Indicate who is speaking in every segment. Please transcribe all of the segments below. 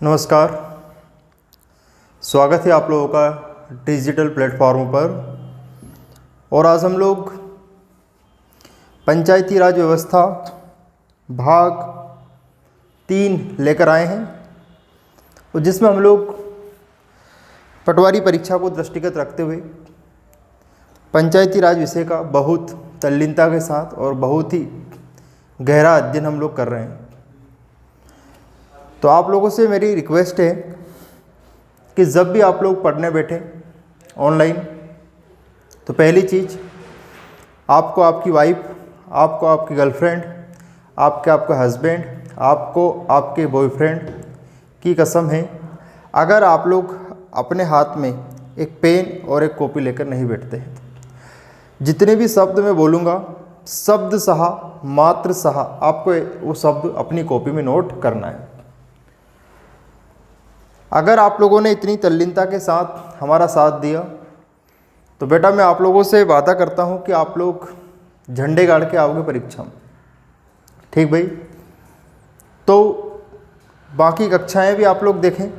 Speaker 1: नमस्कार। स्वागत है आप लोगों का डिजिटल प्लेटफॉर्म पर। और आज हम लोग पंचायती राज व्यवस्था भाग 3 लेकर आए हैं, और जिसमें हम लोग पटवारी परीक्षा को दृष्टिगत रखते हुए पंचायती राज विषय का बहुत तल्लीनता के साथ और बहुत ही गहरा अध्ययन हम लोग कर रहे हैं। तो आप लोगों से मेरी रिक्वेस्ट है कि जब भी आप लोग पढ़ने बैठे ऑनलाइन, तो पहली चीज़ आपको आपकी वाइफ, आपको आपकी गर्लफ्रेंड, आपका हस्बैंड, आपको आपके बॉयफ्रेंड की कसम है, अगर आप लोग अपने हाथ में एक पेन और एक कॉपी लेकर नहीं बैठते हैं, जितने भी शब्द मैं बोलूँगा शब्द सहा मात्र सहा आपको वो शब्द अपनी कॉपी में नोट करना है। अगर आप लोगों ने इतनी तल्लीनता के साथ हमारा साथ दिया तो बेटा मैं आप लोगों से वादा करता हूं कि आप लोग झंडे गाड़ के आओगे परीक्षा में। ठीक भाई? तो बाकी कक्षाएं भी आप लोग देखें।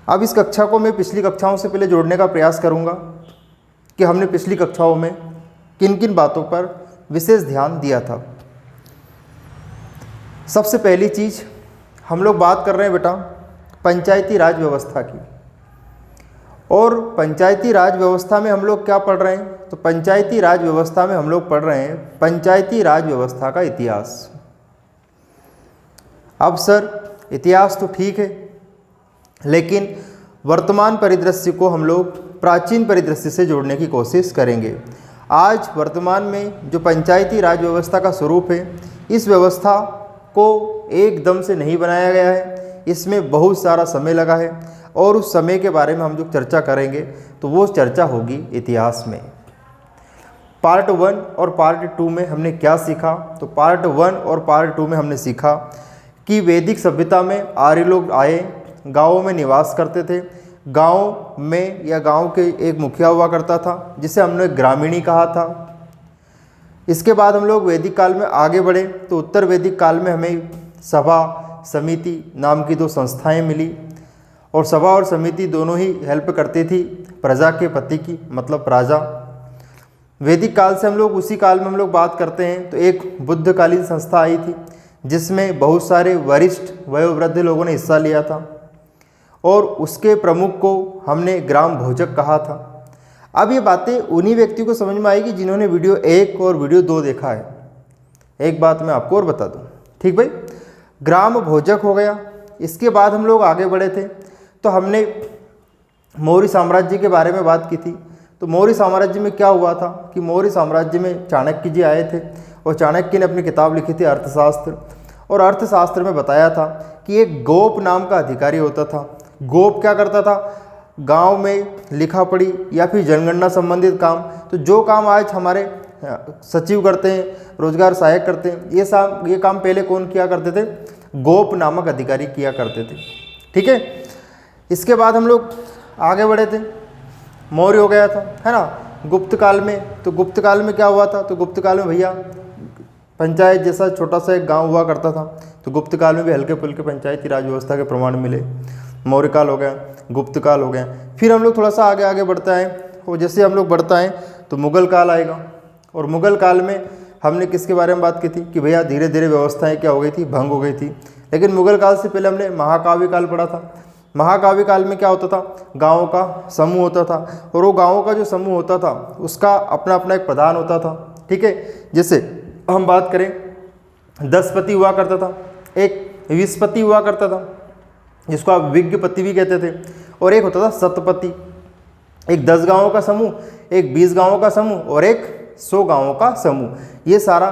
Speaker 1: अब इस कक्षा को मैं पिछली कक्षाओं से पहले जोड़ने का प्रयास करूंगा कि हमने पिछली कक्षाओं में किन किन बातों पर विशेष ध्यान दिया था। सबसे पहली चीज़ हम लोग बात कर रहे हैं बेटा पंचायती राज व्यवस्था की। और पंचायती राज व्यवस्था में हम लोग क्या पढ़ रहे हैं? तो पंचायती राज व्यवस्था में हम लोग पढ़ रहे हैं पंचायती राज व्यवस्था का इतिहास। अब सर इतिहास तो ठीक है, लेकिन वर्तमान परिदृश्य को हम लोग प्राचीन परिदृश्य से जोड़ने की कोशिश करेंगे। आज वर्तमान में जो पंचायती राज व्यवस्था का स्वरूप है, इस व्यवस्था को एकदम से नहीं बनाया गया है, इसमें बहुत सारा समय लगा है, और उस समय के बारे में हम जो चर्चा करेंगे तो वो चर्चा होगी इतिहास में। पार्ट 1 और पार्ट 2 में हमने क्या सीखा? तो पार्ट 1 और पार्ट 2 में हमने सीखा कि वैदिक सभ्यता में आर्य लोग आए, गाँवों में निवास करते थे। गांव में या गांव के एक मुखिया हुआ करता था, जिसे हमने ग्रामीणी कहा था। इसके बाद हम लोग वैदिक काल में आगे बढ़े तो उत्तर वैदिक काल में हमें सभा समिति नाम की 2 संस्थाएं मिली, और सभा और समिति दोनों ही हेल्प करती थी प्रजा के पति की, मतलब राजा। वैदिक काल से हम लोग उसी काल में हम लोग बात करते हैं तो एक बुद्धकालीन संस्था आई थी, जिसमें बहुत सारे वरिष्ठ वयोवृद्ध लोगों ने हिस्सा लिया था, और उसके प्रमुख को हमने ग्राम भोजक कहा था। अब ये बातें उन्हीं व्यक्तियों को समझ में आएगी जिन्होंने वीडियो 1 और वीडियो 2 देखा है। एक बात मैं आपको और बता दूं, ठीक भाई? ग्राम भोजक हो गया। इसके बाद हम लोग आगे बढ़े थे तो हमने मौर्य साम्राज्य के बारे में बात की थी। तो मौर्य साम्राज्य में क्या हुआ था कि मौर्य साम्राज्य में चाणक्य जी आए थे, और चाणक्य ने अपनी किताब लिखी थी अर्थशास्त्र, और अर्थशास्त्र में बताया था कि एक गोप नाम का अधिकारी होता था। गोप क्या करता था? गांव में लिखा पढ़ी या फिर जनगणना संबंधित काम, तो जो काम आज हमारे सचिव करते हैं, रोजगार सहायक करते हैं, ये काम पहले कौन किया करते थे? गोप नामक अधिकारी किया करते थे। ठीक है? इसके बाद हम लोग आगे बढ़े थे, मौर्य हो गया था, है ना? गुप्त काल में, तो गुप्त काल में क्या हुआ था? तो गुप्त काल में भैया पंचायत जैसा छोटा सा एक गांव हुआ करता था। तो गुप्त काल में भी हल्के फुल्के पंचायती राज व्यवस्था के प्रमाण मिले। मौर्य काल हो गया, गुप्त काल हो गया। फिर हम लोग थोड़ा सा आगे बढ़ता है, और जैसे हम लोग बढ़ता है तो मुगल काल आएगा। और मुगल काल में हमने किसके बारे में बात की थी कि भैया धीरे धीरे व्यवस्थाएं क्या हो गई थी? भंग हो गई थी। लेकिन मुगल काल से पहले हमने महाकाव्य काल पढ़ा था। महाकाव्य काल में क्या होता था? गाँवों का समूह होता था, और वो गाँवों का जो समूह होता था उसका अपना अपना एक प्रधान होता था। ठीक है? जैसे हम बात करें, 10 पति हुआ करता था, एक 20 पति हुआ करता था जिसको आप विज्ञपति भी कहते थे, और एक होता था शतपति। एक 10 गाँवों का समूह, एक 20 गाँवों का समूह, और एक 100 गाँवों का समूह। ये सारा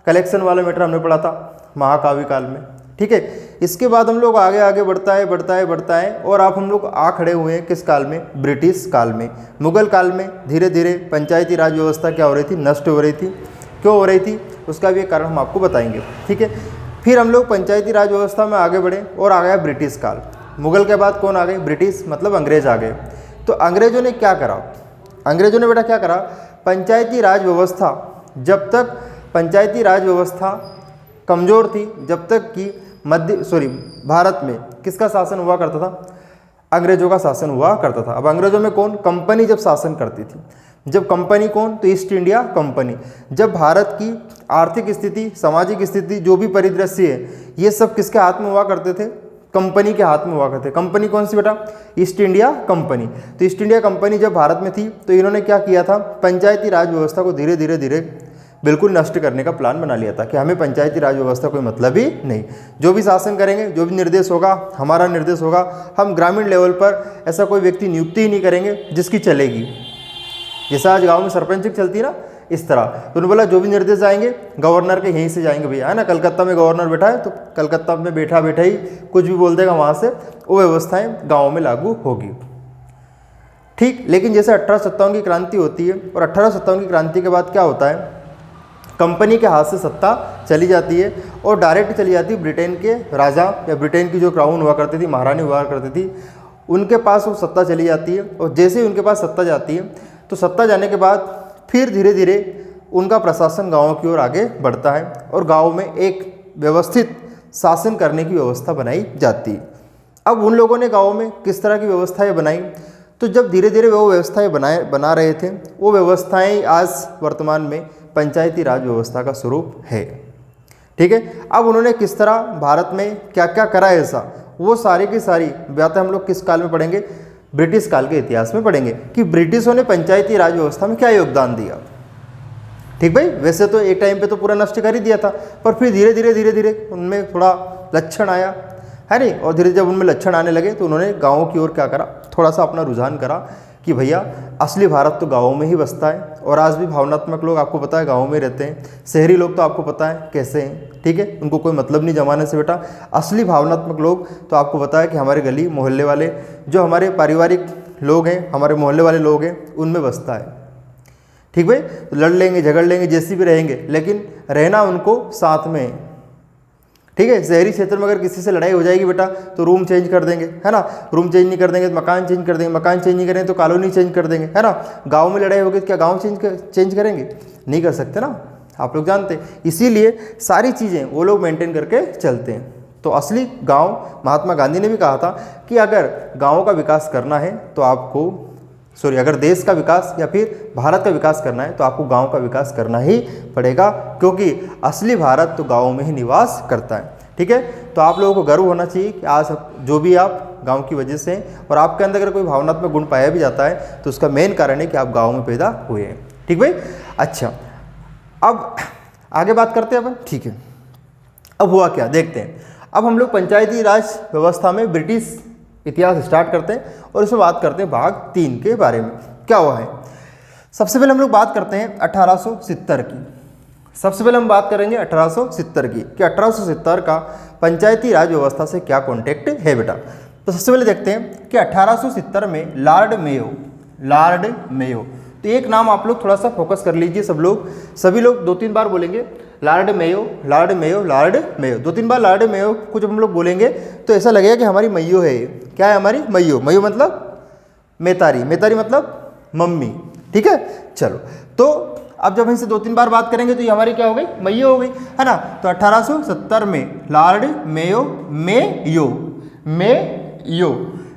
Speaker 1: कलेक्शन वाला मैटर हमने पढ़ा था महाकाव्य काल में। ठीक है? इसके बाद हम लोग आगे बढ़ता है, और आप हम लोग आ खड़े हुए हैं किस काल में? ब्रिटिश काल में। मुगल काल में धीरे धीरे पंचायती राज व्यवस्था क्या हो रही थी? नष्ट हो रही थी। क्यों हो रही थी? उसका भी एक कारण हम आपको बताएंगे। ठीक है? फिर हम लोग पंचायती राज व्यवस्था में आगे बढ़े, और आ गया ब्रिटिश काल। मुगल के बाद कौन आ गए? ब्रिटिश, मतलब अंग्रेज आ गए। तो अंग्रेजों ने क्या करा? अंग्रेजों ने बेटा क्या करा? पंचायती राज व्यवस्था, जब तक पंचायती राज व्यवस्था कमज़ोर थी, जब तक कि भारत में किसका शासन हुआ करता था? अंग्रेजों का शासन हुआ करता था। अब अंग्रेजों में कौन? कंपनी जब शासन करती थी। जब कंपनी कौन? तो ईस्ट इंडिया कंपनी। जब भारत की आर्थिक स्थिति, सामाजिक स्थिति, जो भी परिदृश्य है, ये सब किसके हाथ में हुआ करते थे? कंपनी के हाथ में हुआ करते। कंपनी कौन सी बेटा? East India company. तो ईस्ट इंडिया कंपनी जब भारत में थी तो इन्होंने क्या किया था? पंचायती राज व्यवस्था को धीरे धीरे धीरे बिल्कुल नष्ट करने का प्लान बना लिया था कि हमें पंचायती राज व्यवस्था कोई मतलब ही नहीं, जो भी शासन करेंगे, जो भी निर्देश होगा हमारा निर्देश होगा, हम ग्रामीण लेवल पर ऐसा कोई व्यक्ति नियुक्ति ही नहीं करेंगे जिसकी चलेगी। जैसा आज गांव में सरपंच की चलती है ना, इस तरह। तो उन्होंने बोला जो भी निर्देश आएंगे गवर्नर के यहीं से जाएंगे भैया, है ना। कलकत्ता में गवर्नर बैठा है तो कलकत्ता में बैठा बैठा ही कुछ भी बोल देगा, वहाँ से वो व्यवस्थाएं गाँव में लागू होगी। ठीक, लेकिन जैसे 1857 की क्रांति होती है और 1857 की क्रांति के बाद क्या होता है? कंपनी के हाथ से सत्ता चली जाती है और डायरेक्ट चली जाती है ब्रिटेन के राजा या ब्रिटेन की जो क्राउन हुआ करती थी, महारानी हुआ करती थी, उनके पास वो सत्ता चली जाती है। और जैसे ही उनके पास सत्ता जाती है तो सत्ता जाने के बाद फिर धीरे धीरे उनका प्रशासन गाँव की ओर आगे बढ़ता है और गाँव में एक व्यवस्थित शासन करने की व्यवस्था बनाई जाती है। अब उन लोगों ने गाँव में किस तरह की व्यवस्थाएँ बनाई? तो जब धीरे धीरे वो व्यवस्थाएँ बना रहे थे, वो व्यवस्थाएँ आज वर्तमान में पंचायती राज व्यवस्था का स्वरूप है। ठीक है, अब उन्होंने किस तरह भारत में क्या क्या करा है ऐसा, वो सारी की सारी बातें हम लोग किस काल में पढ़ेंगे? ब्रिटिश काल के इतिहास में पढ़ेंगे कि ब्रिटिशों ने पंचायती राज व्यवस्था में क्या योगदान दिया। ठीक भाई, वैसे तो एक टाइम पे तो पूरा नष्ट कर ही दिया था, पर फिर धीरे धीरे धीरे धीरे उनमें थोड़ा लक्षण आया, है नहीं। और धीरे जब उनमें लक्षण आने लगे तो उन्होंने गाँव की ओर क्या करा? थोड़ा सा अपना रुझान करा कि भैया असली भारत तो गाँव में ही बसता है। और आज भी भावनात्मक लोग आपको पता है गाँव में रहते हैं, शहरी लोग तो आपको पता है कैसे हैं। ठीक है, उनको कोई मतलब नहीं जमाने से बेटा। असली भावनात्मक लोग तो आपको पता है कि हमारे गली मोहल्ले वाले, जो हमारे पारिवारिक लोग हैं, हमारे मोहल्ले वाले लोग हैं, उनमें बसता है। ठीक भाई, तो लड़ लेंगे, झगड़ लेंगे, जैसी भी रहेंगे, लेकिन रहना उनको साथ में है। ठीक है, शहरी क्षेत्र में अगर किसी से लड़ाई हो जाएगी बेटा तो रूम चेंज कर देंगे, है ना। रूम चेंज नहीं कर देंगे तो मकान चेंज कर देंगे, मकान चेंज नहीं करेंगे तो कॉलोनी चेंज कर देंगे, है ना। गांव में लड़ाई होगी तो क्या गांव चेंज करेंगे? नहीं कर सकते ना, आप लोग जानते हैं। इसीलिए सारी चीज़ें वो लोग मेंटेन करके चलते हैं। तो असली गाँव, महात्मा गांधी ने भी कहा था कि अगर गाँव का विकास करना है तो आपको अगर देश का विकास या फिर भारत का विकास करना है तो आपको गांव का विकास करना ही पड़ेगा, क्योंकि असली भारत तो गांव में ही निवास करता है। ठीक है, तो आप लोगों को गर्व होना चाहिए कि आज जो भी आप गांव की वजह से हैं, और आपके अंदर अगर कोई भावनात्मक गुण पाया भी जाता है तो उसका मेन कारण है कि आप गाँव में पैदा हुए हैं। ठीक भाई, अच्छा अब आगे बात करते हैं अपन। ठीक है, अब हुआ क्या देखते हैं। अब हम लोग पंचायती राज व्यवस्था में ब्रिटिश इतिहास स्टार्ट करते हैं और इसमें बात करते हैं भाग 3 के बारे में, क्या हुआ है। सबसे पहले हम लोग बात करते हैं 1870 की। सबसे पहले हम बात करेंगे 1870 की कि 1870 का पंचायती राज व्यवस्था से क्या कॉन्टेक्ट है बेटा। तो सबसे पहले देखते हैं कि 1870 में लॉर्ड मेयो, तो एक नाम आप लोग थोड़ा सा फोकस कर लीजिए, सभी लोग 2-3 बार बोलेंगे लॉर्ड मेयो, 2-3 बार लॉर्ड मेयो को जब हम लोग बोलेंगे तो ऐसा लगेगा कि हमारी मैयो है। क्या है हमारी? मैयो मतलब मेतारी मतलब मम्मी। ठीक है, चलो तो अब जब इनसे 2-3 बार बात करेंगे तो ये हमारी क्या हो गई? मैयो हो गई, है ना। तो 1870 में लॉर्ड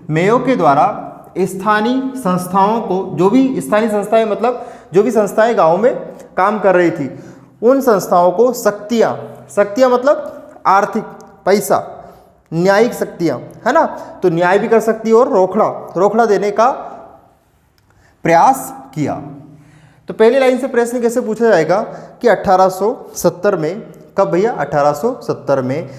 Speaker 1: मेयो के द्वारा स्थानीय संस्थाओं को, जो भी स्थानीय संस्थाएं मतलब जो भी संस्थाएं गाँव में काम कर रही थी, उन संस्थाओं को शक्तियाँ मतलब आर्थिक, पैसा, न्यायिक शक्तियाँ, है ना। तो न्याय भी कर सकती है और रोकड़ा देने का प्रयास किया। तो पहली लाइन से प्रश्न कैसे पूछा जाएगा कि 1870 में, कब भैया? 1870 में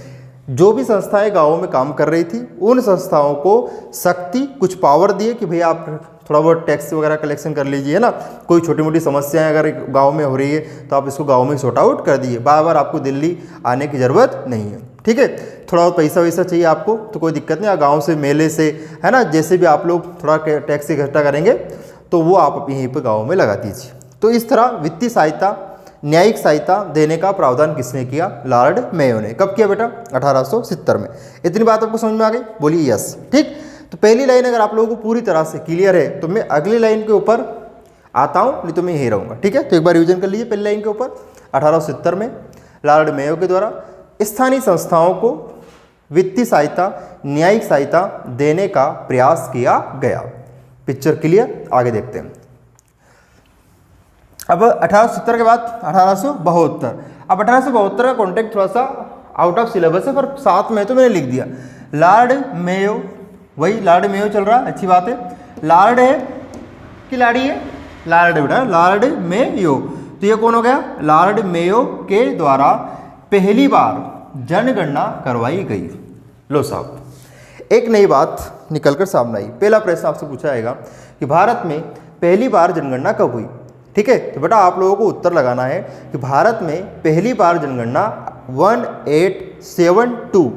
Speaker 1: जो भी संस्थाएं गाँव में काम कर रही थी उन संस्थाओं को शक्ति, कुछ पावर दिए कि भैया आप थोड़ा बहुत टैक्स वगैरह कलेक्शन कर लीजिए, है ना। कोई छोटी मोटी समस्याएं अगर गांव में हो रही है तो आप इसको गांव में सॉर्ट आउट कर दीजिए, बार बार आपको दिल्ली आने की ज़रूरत नहीं है। ठीक है, थोड़ा बहुत पैसा वैसा चाहिए आपको तो कोई दिक्कत नहीं, गाँव से, मेले से, है ना, जैसे भी आप लोग थोड़ा टैक्स इकट्ठा करेंगे तो वो आप यहीं पर गाँव में लगा दीजिए। तो इस तरह वित्तीय सहायता, न्यायिक सहायता देने का प्रावधान किसने किया? लॉर्ड मेयो ने। कब किया बेटा? 1870 में। इतनी बात आपको समझ में आ गई? बोलिए यस। ठीक, तो पहली लाइन अगर आप लोगों को पूरी तरह से क्लियर है तो मैं अगली लाइन के ऊपर आता हूँ, नहीं तो मैं यहीं रहूँगा। ठीक है, तो एक बार रिवीजन कर लीजिए पहली लाइन के ऊपर। 1870 में लॉर्ड मेयो के द्वारा स्थानीय संस्थाओं को वित्तीय सहायता, न्यायिक सहायता देने का प्रयास किया गया। पिक्चर क्लियर, आगे देखते हैं। अब 1870 के बाद 1872। अब 1872 का कॉन्टेक्ट थोड़ा सा आउट ऑफ सिलेबस है, पर साथ में तो मैंने लिख दिया। लॉर्ड मेयो, वही लॉर्ड मेयो चल रहा है, अच्छी बात है। लॉर्ड है कि लाड़ी है? लॉर्ड बेटा, लॉर्ड मेयो। तो ये कौन हो गया? लॉर्ड मेयो के द्वारा पहली बार जनगणना करवाई गई। लो साहब, एक नई बात निकलकर सामने आई। पहला प्रश्न आपसे पूछा जाएगा कि भारत में पहली बार जनगणना कब हुई? ठीक है, तो बेटा आप लोगों को उत्तर लगाना है कि भारत में पहली बार जनगणना 1872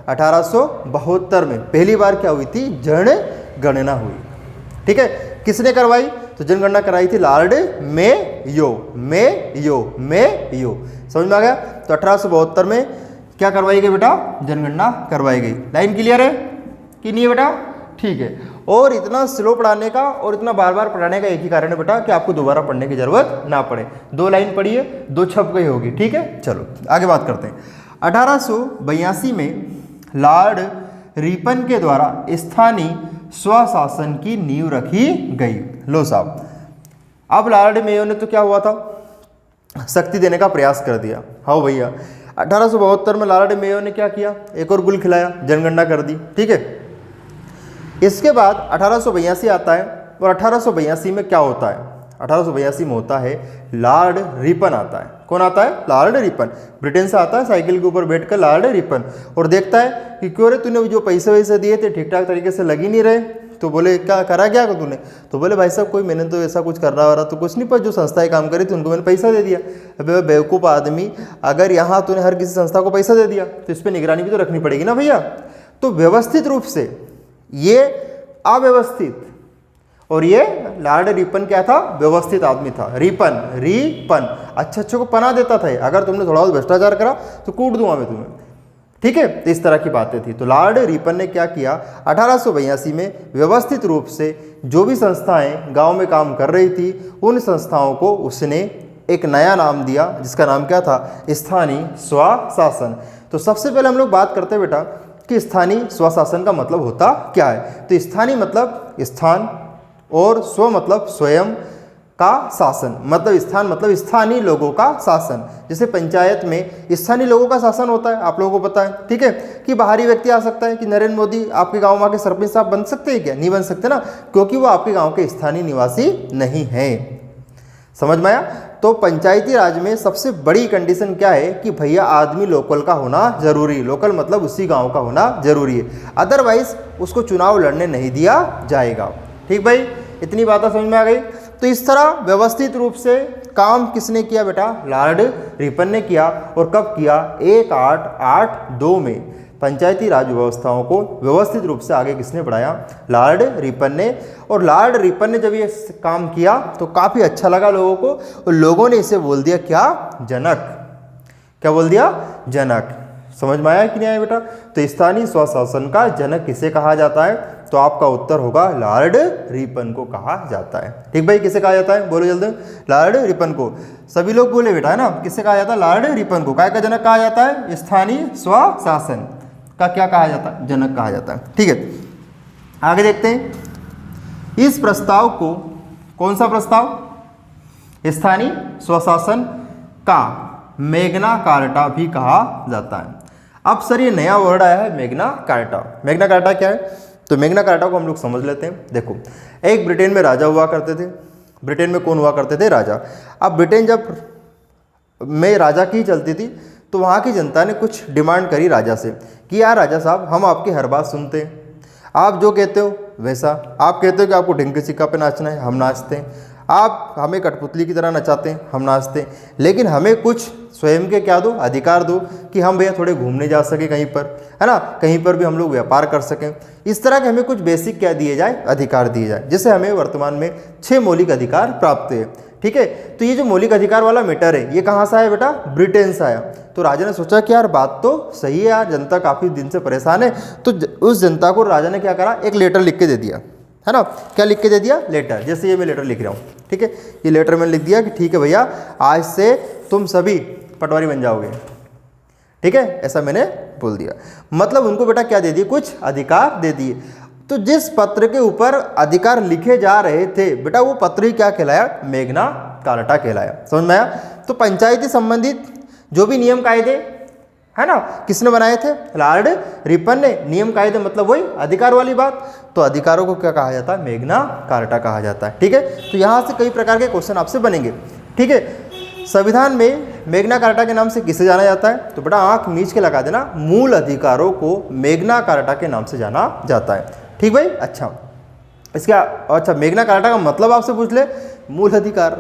Speaker 1: 1872 में पहली बार क्या हुई थी? जनगणना हुई। ठीक है, किसने करवाई? तो जनगणना कराई थी लॉर्ड मेयो। समझ में आ गया? तो 1872 में क्या करवाई गई बेटा? जनगणना करवाई गई। लाइन क्लियर है कि नहीं है बेटा? ठीक है। और इतना स्लो पढ़ाने का और इतना बार बार पढ़ाने का एक ही कारण है बेटा कि आपको दोबारा पढ़ने की जरूरत ना पड़े। 2 लाइन पढ़िए, 2 छप गई होगी। ठीक है, चलो आगे बात करते हैं। 1882 में लॉर्ड रिपन के द्वारा स्थानीय स्वशासन की नींव रखी गई। लो साहब, अब लॉर्ड मेयो ने तो क्या हुआ था? शक्ति देने का प्रयास कर दिया। हाँ भैया, 1872 में लॉर्ड मेयो ने क्या किया? एक और गुल खिलाया, जनगणना कर दी। ठीक है, इसके बाद 1882 आता है और 1882 में क्या होता है? 1882 में होता है लॉर्ड रिपन आता है। कौन आता है? Lord Ripon. ब्रिटेन से आता है साइकिल के ऊपर बैठकर लॉर्ड रिपन, और देखता है कि क्यों रे तूने जो पैसे वैसे दिए थे ठीक ठाक तरीके से लग ही नहीं रहे। तो बोले क्या करा क्या तूने? तो बोले भाई साहब कोई मैंने तो ऐसा कुछ कर रहा तो कुछ नहीं, पर जो संस्थाएं काम करी थी उनको मैंने पैसा दे दिया। अबे बेवकूफ़ आदमी, अगर यहाँ तूने हर किसी संस्था को पैसा दे दिया तो इस पर निगरानी भी तो रखनी पड़ेगी ना भैया। तो व्यवस्थित रूप से ये अव्यवस्थित, और ये लॉर्ड रिपन क्या था? व्यवस्थित आदमी था। रिपन अच्छे को पना देता था। अगर तुमने थोड़ा बहुत भ्रष्टाचार करा तो कूट दूंगा मैं तुम्हें। ठीक है, तो इस तरह की बातें थी। तो लॉर्ड रिपन ने क्या किया? 1882 में व्यवस्थित रूप से जो भी संस्थाएं गांव में काम कर रही थी उन संस्थाओं को उसने एक नया नाम दिया, जिसका नाम क्या था? स्थानीय स्वशासन। तो सबसे पहले हम लोग बात करते हैं बेटा कि स्थानीय स्वशासन का मतलब होता क्या है। तो स्थानीय मतलब स्थान, और स्व मतलब स्वयं का शासन, मतलब स्थान मतलब स्थानीय लोगों का शासन। जैसे पंचायत में स्थानीय लोगों का शासन होता है, आप लोगों को पता है। ठीक है, कि बाहरी व्यक्ति आ सकता है कि नरेंद्र मोदी आपके गांव में आके सरपंच साहब बन सकते हैं क्या? नहीं बन सकते ना, क्योंकि वो आपके गांव के स्थानीय निवासी नहीं है। समझ में आया? तो पंचायती राज में सबसे बड़ी कंडीशन क्या है कि भैया आदमी लोकल का होना जरूरी है। लोकल मतलब उसी गांव का होना जरूरी है, अदरवाइज उसको चुनाव लड़ने नहीं दिया जाएगा। ठीक भाई, इतनी बातें समझ में आ गई। तो इस तरह व्यवस्थित रूप से काम किसने किया बेटा? लॉर्ड रिपन ने किया। और कब किया? 1882 में पंचायती राज व्यवस्थाओं को व्यवस्थित रूप से आगे किसने बढ़ाया? लॉर्ड रिपन ने। और लॉर्ड रिपन ने जब ये काम किया तो काफ़ी अच्छा लगा लोगों को, और लोगों ने इसे बोल दिया क्या? जनक। क्या बोल दिया? जनक। समझ में आया कि नहीं आया बेटा? तो स्थानीय स्वशासन का जनक किसे कहा जाता है? तो आपका उत्तर होगा लॉर्ड रिपन को कहा जाता है। ठीक भाई, किसे कहा जाता है? बोलो जल्दी। लॉर्ड रिपन को। सभी लोग बोले बेटा, है ना? किससे कहा जाता है? लॉर्ड रिपन को। काय का जनक कहा जाता है? स्थानीय स्वशासन का क्या कहा जाता है? जनक कहा जाता है। ठीक है, आगे देखते हैं। इस प्रस्ताव को, कौन सा प्रस्ताव? स्थानीय स्वशासन का मैग्ना कार्टा भी कहा जाता है। अब सर ये नया वर्ड आया है मैग्ना कार्टा। मैग्ना कार्टा क्या है? तो मैग्ना कार्टा को हम लोग समझ लेते हैं। देखो, एक ब्रिटेन में राजा हुआ करते थे। ब्रिटेन में कौन हुआ करते थे? राजा। अब ब्रिटेन जब में राजा की चलती थी तो वहाँ की जनता ने कुछ डिमांड करी राजा से कि यार राजा साहब, हम आपकी हर बात सुनते हैं, आप जो कहते हो वैसा। आप कहते हो कि आपको ढिंग सिक्का पे नाचना है, हम नाचते हैं। आप हमें कठपुतली की तरह नचाते हैं, हम नाचते हैं। लेकिन हमें कुछ स्वयं के क्या दो? अधिकार दो कि हम भैया थोड़े घूमने जा सके कहीं पर, है ना? कहीं पर भी हम लोग व्यापार कर सकें। इस तरह के हमें कुछ बेसिक क्या दिए जाए? अधिकार दिए जाए, जिससे हमें वर्तमान में 6 मौलिक अधिकार प्राप्त है। ठीक है, तो ये जो मौलिक अधिकार वाला मैटर है ये कहाँ से आया बेटा? ब्रिटेन से आया। तो राजा ने सोचा कि यार बात तो सही है यार, जनता काफ़ी दिन से परेशान है। तो उस जनता को राजा ने क्या करा? एक लेटर लिख के दे दिया, है ना? क्या लिख के दे दिया? लेटर। जैसे ये मैं लेटर लिख रहा हूँ, ठीक है, ये लेटर मैंने लिख दिया कि ठीक है भैया, आज से तुम सभी पटवारी बन जाओगे। ठीक है, ऐसा मैंने बोल दिया। मतलब उनको बेटा क्या दे दिए, कुछ अधिकार दे दिए। तो जिस पत्र के ऊपर अधिकार लिखे जा रहे थे बेटा, वो पत्र ही क्या कहलाया, मेग्ना कार्टा कहलाया। समझ में आया। तो पंचायती संबंधित जो भी नियम कायदे है ना, किसने बनाए थे, लॉर्ड रिपन ने। नियम कायदे मतलब वही अधिकार वाली बात, तो अधिकारों को क्या कहा जाता है, मेग्ना कार्टा कहा जाता है। ठीक है, तो यहाँ से कई प्रकार के क्वेश्चन आपसे बनेंगे। ठीक है, संविधान में मेग्ना कार्टा के नाम से किसे जाना जाता है, तो बेटा आंख मीच के लगा देना, मूल अधिकारों को मेग्ना कार्टा के नाम से जाना जाता है। ठीक भाई, अच्छा इसका अच्छा मेग्ना कार्टा का मतलब आपसे पूछ ले, मूल अधिकार।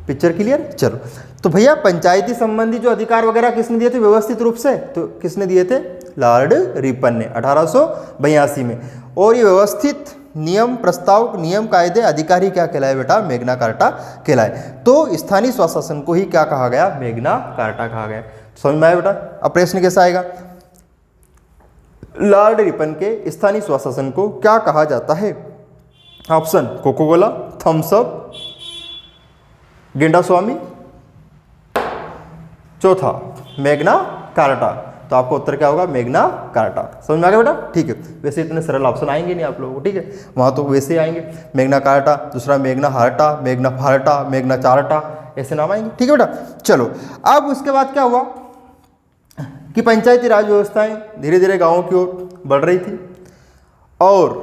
Speaker 1: Picture clear. चलो, तो भैया पंचायती संबंधी जो अधिकार वगैरह किसने दिए थे व्यवस्थित रूप से, तो किसने दिए थे, लॉर्ड रिपन ने 1882 में। और ये व्यवस्थित नियम प्रस्ताव नियम कायदे अधिकारी क्या कहलाए बेटा, मेग्ना कार्टा कहलाए। तो स्थानीय स्वशासन को ही क्या कहा गया, मेग्ना कार्टा कहा गया। समझ में आया बेटा। अब प्रश्न कैसा आएगा, लॉर्ड रिपन के स्थानीय स्वशासन को क्या कहा जाता है। Option Coca Cola, Thums Up, Genda Swami, चौथा मेग्ना कार्टा। तो आपका उत्तर क्या होगा, मेग्ना कार्टा। समझ में आ गया बेटा। ठीक है, वैसे इतने सरल ऑप्शन आएंगे नहीं आप लोगों को, ठीक है, वहाँ तो वैसे ही आएंगे, मेग्ना कार्टा, दूसरा मेग्ना हार्टा, मेग्ना फार्टा, मेग्ना चार्टा, ऐसे नाम आएंगे। ठीक है बेटा। चलो, अब उसके बाद क्या हुआ कि पंचायती राज व्यवस्थाएं धीरे धीरे गाँवों की ओर बढ़ रही थी। और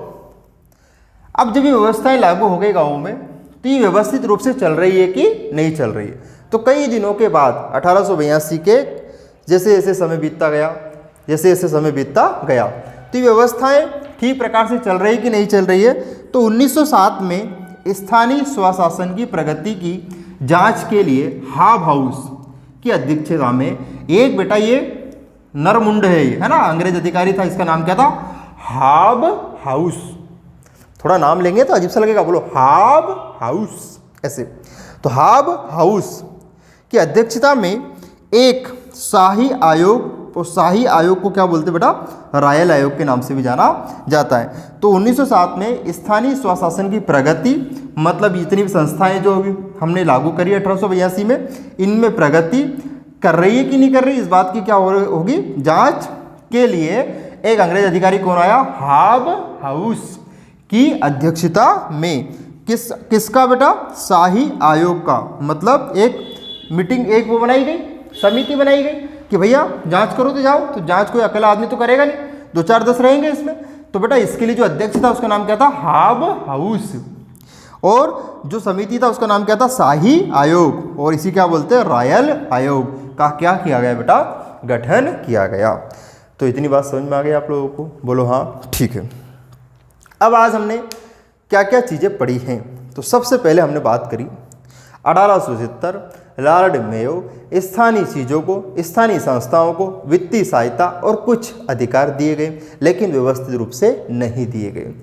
Speaker 1: अब जब ये व्यवस्थाएं लागू हो गई गाँवों में, तो ये व्यवस्थित रूप से चल रही है कि नहीं चल रही है। तो कई दिनों के बाद 1882 के जैसे जैसे समय बीतता गया, जैसे जैसे समय बीतता गया, तो ये व्यवस्थाएं ठीक प्रकार से चल रही कि नहीं चल रही है। तो 1907 में स्थानीय स्वशासन की प्रगति की जांच के लिए हाब हाउस की अध्यक्षता में एक बेटा ये नरमुंड है ना, अंग्रेज अधिकारी था, इसका नाम क्या था, हाब हाउस। थोड़ा नाम लेंगे तो अजीब सा लगेगा, बोलो हाब हाउस ऐसे। तो हाब हाउस की अध्यक्षता में एक शाही आयोग, और शाही आयोग को क्या बोलते बेटा, रॉयल आयोग के नाम से भी जाना जाता है। तो 1907 में स्थानीय स्वशासन की प्रगति, मतलब जितनी भी संस्थाएं जो हमने लागू करी 1882 में, इनमें प्रगति कर रही है कि नहीं कर रही, इस बात की क्या होगी, जांच के लिए एक अंग्रेज अधिकारी कौन आया, हाब हाउस की अध्यक्षता में। किसका बेटा, शाही आयोग का। मतलब एक मीटिंग, एक वो बनाई गई, समिति बनाई गई कि भैया जांच करो तो जाओ। तो जांच कोई अकेला आदमी तो करेगा नहीं, 2-4-10 रहेंगे इसमें। तो बेटा इसके लिए जो अध्यक्ष था उसका नाम क्या था, हाब हाउस। और जो समिति था उसका नाम क्या था, शाही आयोग। और इसी क्या बोलते हैं, रॉयल आयोग का क्या किया गया बेटा, गठन किया गया। तो इतनी बात समझ में आ गई आप लोगों को, बोलो हाँ ठीक है। अब आज हमने क्या क्या चीज़ें पढ़ी हैं। तो सबसे पहले हमने बात करी 1870 लॉर्ड मेयो स्थानीय चीज़ों को, स्थानीय संस्थाओं को वित्तीय सहायता और कुछ अधिकार दिए गए, लेकिन व्यवस्थित रूप से नहीं दिए गए।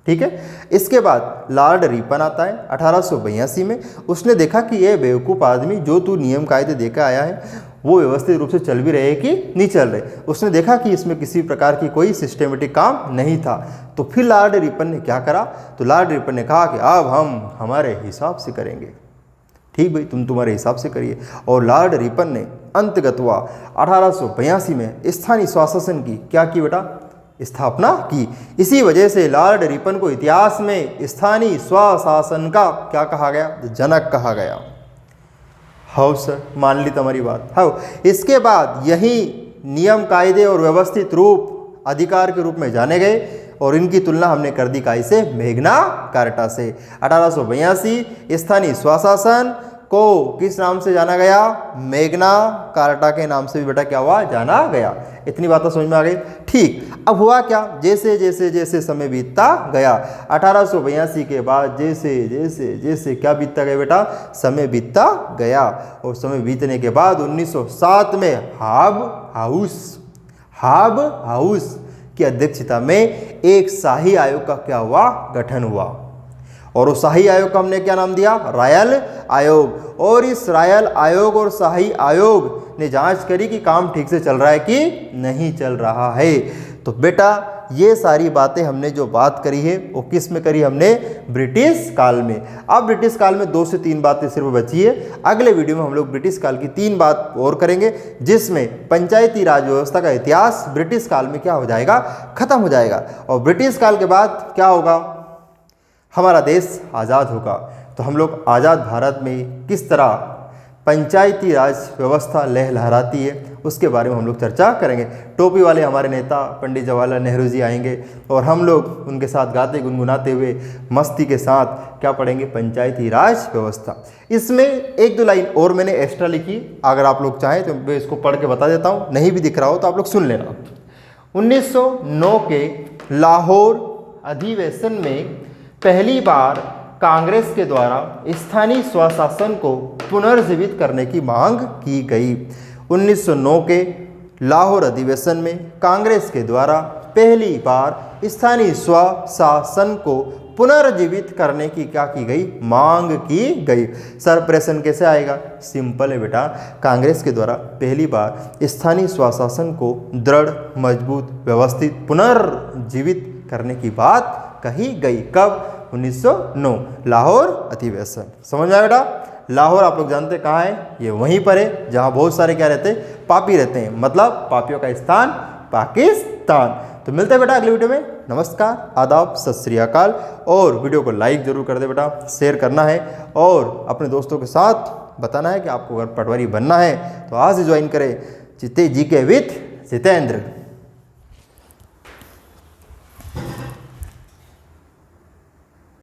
Speaker 1: ठीक है, इसके बाद लॉर्ड रिपन आता है 1882 में। उसने देखा कि ये बेवकूफ़ आदमी जो तू नियम कायदे देकर आया है वो व्यवस्थित रूप से चल भी रहे कि नहीं चल रहे। उसने देखा कि इसमें किसी प्रकार की कोई सिस्टमेटिक काम नहीं था। तो फिर लॉर्ड रिपन ने क्या करा, तो लॉर्ड रिपन ने कहा कि अब हम हमारे हिसाब से करेंगे। ठीक भाई, तुम तुम्हारे हिसाब से करिए। और लॉर्ड रिपन ने अंतगत हुआ 1882 में स्थानीय स्वशासन की क्या की बेटा, स्थापना की। इसी वजह से लॉर्ड रिपन को इतिहास में स्थानीय स्वशासन का क्या कहा गया, जनक कहा गया। हाँ सर, मान ली तुम्हारी बात। हाँ, इसके बाद यही नियम कायदे और व्यवस्थित रूप अधिकार के रूप में जाने गए और इनकी तुलना हमने कर दी काई से, मेग्ना कार्टा से। 1882 स्थानीय स्वशासन को किस नाम से जाना गया, मेग्ना कार्टा के नाम से भी बेटा क्या हुआ, जाना गया। इतनी बातें समझ में आ गई। ठीक, अब हुआ क्या, जैसे जैसे जैसे समय बीतता गया 1882 के बाद जैसे जैसे जैसे क्या बीतता गया बेटा, समय बीतता गया। और समय बीतने के बाद 1907 में हाब हाउस की अध्यक्षता में एक शाही आयोग का क्या हुआ, गठन हुआ। और उस शाही आयोग का हमने क्या नाम दिया, रॉयल आयोग। और इस रॉयल आयोग और शाही आयोग ने जांच करी कि काम ठीक से चल रहा है कि नहीं चल रहा है। तो बेटा ये सारी बातें हमने जो बात करी है वो किस में करी हमने, ब्रिटिश काल में। अब ब्रिटिश काल में 2 से 3 बातें सिर्फ बची है। अगले वीडियो में हम लोग ब्रिटिश काल की 3 बात और करेंगे, जिसमें पंचायती राज व्यवस्था का इतिहास ब्रिटिश काल में क्या हो जाएगा, खत्म हो जाएगा। और ब्रिटिश काल के बाद क्या होगा, हमारा देश आज़ाद होगा। तो हम लोग आज़ाद भारत में किस तरह पंचायती राज व्यवस्था लहलहाती है उसके बारे में हम लोग चर्चा करेंगे। टोपी वाले हमारे नेता पंडित जवाहरलाल नेहरू जी आएंगे और हम लोग उनके साथ गाते गुनगुनाते हुए मस्ती के साथ क्या पढ़ेंगे, पंचायती राज व्यवस्था। इसमें 1-2 लाइन और मैंने एक्स्ट्रा लिखी, अगर आप लोग चाहें तो मैं इसको पढ़ के बता देता हूँ, नहीं भी दिख रहा हो तो आप लोग सुन लेना। 1909 के लाहौर अधिवेशन में पहली बार कांग्रेस के द्वारा स्थानीय स्वशासन को पुनर्जीवित करने की मांग की गई। 1909 के लाहौर अधिवेशन में कांग्रेस के द्वारा पहली बार स्थानीय स्वशासन को पुनर्जीवित करने की क्या की गई, मांग की गई। सर प्रश्न कैसे आएगा, सिंपल है बेटा, कांग्रेस के द्वारा पहली बार स्थानीय स्वशासन को दृढ़, मजबूत, व्यवस्थित, पुनर्जीवित करने की बात कही गई। कब, 1909 लाहौर अधिवेशन। समझ में आया बेटा। लाहौर आप लोग जानते कहाँ है, ये वहीं पर है जहाँ बहुत सारे क्या रहते हैं, पापी रहते हैं, मतलब पापियों का स्थान पाकिस्तान। तो मिलते हैं बेटा अगले वीडियो में। नमस्कार, आदाब, सत श्री अकाल। और वीडियो को लाइक जरूर कर दे बेटा, शेयर करना है और अपने दोस्तों के साथ बताना है कि आपको अगर पटवारी बनना है तो आज ही ज्वाइन करें जीके विथ जितेंद्र।